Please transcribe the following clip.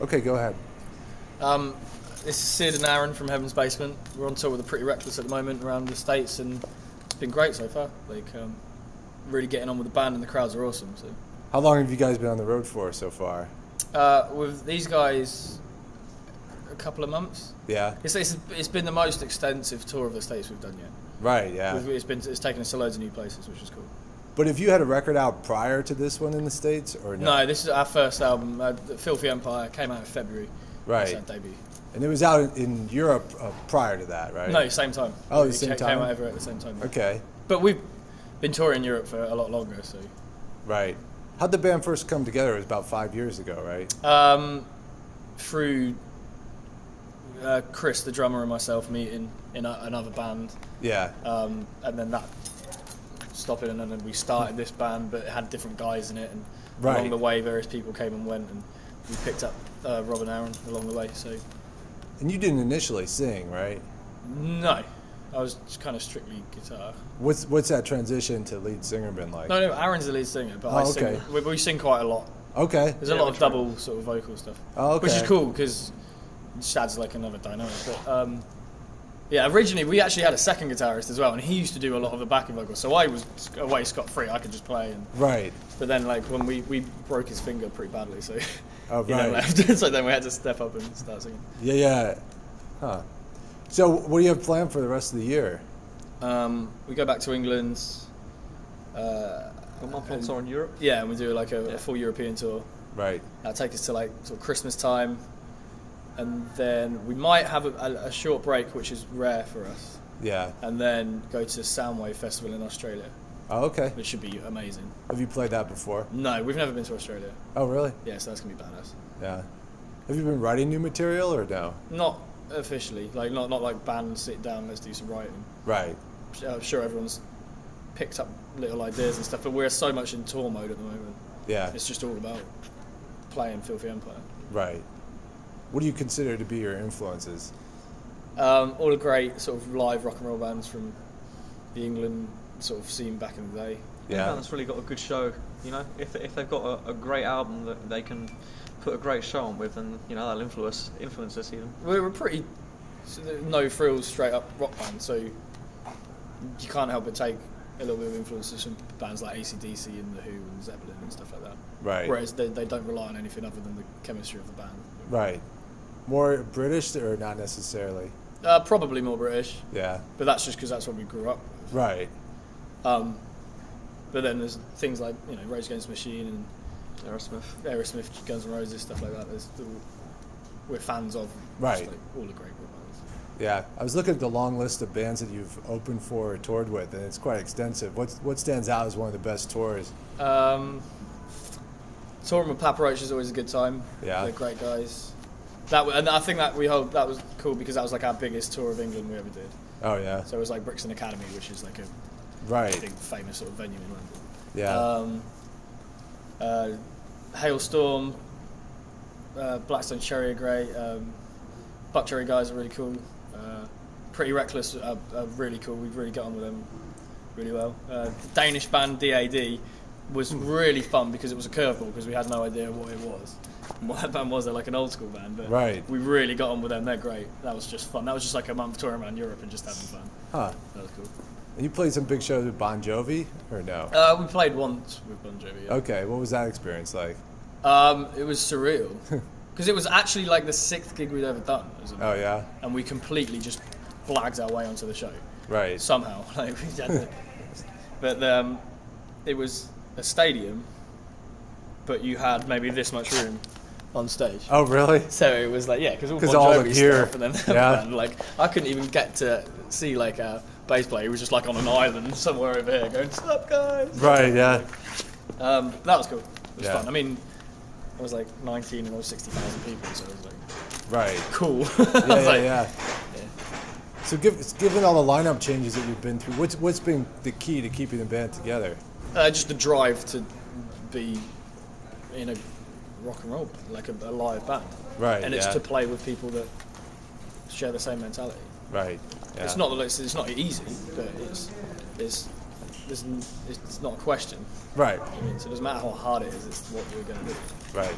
Okay, go ahead. Um, this is Sid and Aaron from Heaven's Basement. We're on tour with the Pretty Reckless at the moment around the States, and it's been great so far. Really getting on with the band, and the crowds are awesome. So, How long have you guys been on the road for so far? with these guys, a couple of months. Yeah. It's been the most extensive tour of the States we've done yet. Right. Yeah. It's taken us to loads of new places, which is cool. But have you had a record out prior to this one in the States, or no? No, this is our first album. Filthy Empire came out in February. Right. That's our debut. And it was out in Europe prior to that, right? No, same time. Oh, the same time? Came out over at the same time. Okay. But we've been touring Europe for a lot longer, so. Right. How'd the band first come together? It was about 5 years ago, right? Through Chris, the drummer, and myself meeting in another band. Yeah. And then that stopping, and then we started this band, but it had different guys in it, and Right. along the way various people came and went, and we picked up Rob and Aaron along the way. So And you didn't initially sing, right? no, I was just kind of strictly guitar. What's that transition to lead singer been like? No, Aaron's the lead singer, but Oh, I sing. okay. We sing quite a lot. Okay. There's a lot of double sort of vocal stuff, Oh, okay. which is cool because it just adds like another dynamic. But yeah, originally we actually had a second guitarist as well, and he used to do a lot of the backing vocals. So I was away scot-free. I could just play. Right. But then, like when we broke his finger pretty badly, so Oh, he right. left. So then we had to step up and start singing. Yeah, yeah. Huh. So what do you have planned for the rest of the year? We go back to England. A month on tour in Europe. Yeah, and we do like a full European tour. Right. That'll take us to like sort of Christmas time, and then we might have a short break, which is rare for us, Yeah. and then go to Soundwave Festival in Australia, Oh, okay. which should be amazing. Have you played that before? No, we've never been to Australia. Oh, really? Yeah, so that's gonna be badass. Yeah. Have you been writing new material or no? Not officially, like not like band sit down, let's do some writing. Right. I'm sure everyone's picked up little ideas and stuff, but we're so much in tour mode at the moment. Yeah. It's just all about playing Filthy Empire. Right. What do you consider to be your influences? All the great sort of live rock and roll bands from the England sort of scene back in the day. Yeah, that's really got a good show. You know, if they've got a great album that they can put a great show on with, then you know that'll influence us even. We're a pretty no frills, straight up rock band, so you can't help but take a little bit of influences from bands like AC/DC and The Who and Zeppelin and stuff like that. Right. Whereas they don't rely on anything other than the chemistry of the band. Right. More British or not necessarily? Probably more British, Yeah. but that's just because that's what we grew up with. Right. But then there's things like Rage Against the Machine and Aerosmith. Guns N' Roses, stuff like that. We're fans of Right. just, like, all the great rock bands. Yeah. I was looking at the long list of bands that you've opened for or toured with, and it's quite extensive. What stands out as one of the best tours? Touring with Papa Roach is always a good time. Yeah. They're great guys. And I think that that was cool because that was like our biggest tour of England we ever did. Oh, yeah. So it was like Brixton Academy, which is like a Right. big famous sort of venue in London. Yeah. Hailstorm, Blackstone Cherry are great. Buck Cherry guys are really cool. Pretty Reckless are really cool. We really got on with them really well. The Danish band DAD was really fun because it was a curveball because we had no idea what it was. And what that band was, they're like an old school band, but Right. we really got on with them. They're great. That was just fun. That was just like a month touring around Europe and just having fun. Huh. That was cool. And you played some big shows with Bon Jovi or no? We played once with Bon Jovi. Yeah. Okay. What was that experience like? It was surreal because it was actually like the 6th gig we'd ever done. Oh, yeah. And we completely just blagged our way onto the show Right. somehow. Like we had to, but it was a stadium, but you had maybe this much room on stage. Oh, really? So it was like because all 'Cause Bon all Jovi of here, stuff, and then the yeah. band, like I couldn't even get to see like a bass player. He was just like on an island somewhere over here going, "What's up, guys?" Right. Yeah. That was cool. It was Yeah. fun. I mean, I was like 19 and there was 60,000 people, so it was like Right. cool. Yeah. I was like, yeah. So, given all the lineup changes that you've been through, what's been the key to keeping the band together? just the drive to be in a rock and roll, like a live band. Right. And it's yeah. to play with people that share the same mentality. Right. Yeah. It's not that it's not easy, but it's not a question. Right. I mean, so it doesn't matter how hard it is, it's what we're going to do. Right.